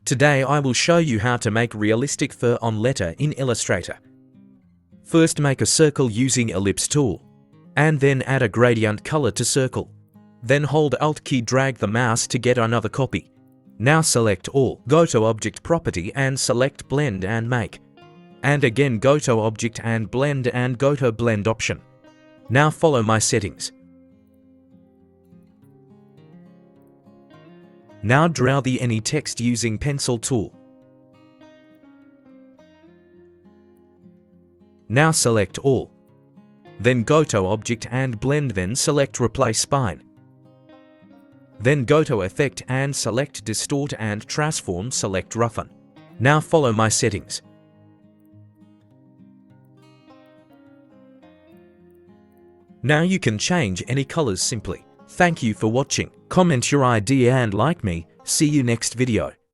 Today I will show you how to make realistic fur on letter in Illustrator. First, make a circle using Ellipse tool, and then add a gradient color to circle. Then hold Alt key, drag the mouse to get another copy. Now select all, go to Object Property and select Blend and Make. And again go to Object and Blend and go to Blend option. Now follow my settings. Now draw any text using Pencil tool. Now select all. Then go to Object and Blend, then select Replace Spine. Then go to Effect and select Distort and Transform, select Roughen. Now follow my settings. Now you can change any colors simply. Thank you for watching. Comment your idea and like me. See you next video.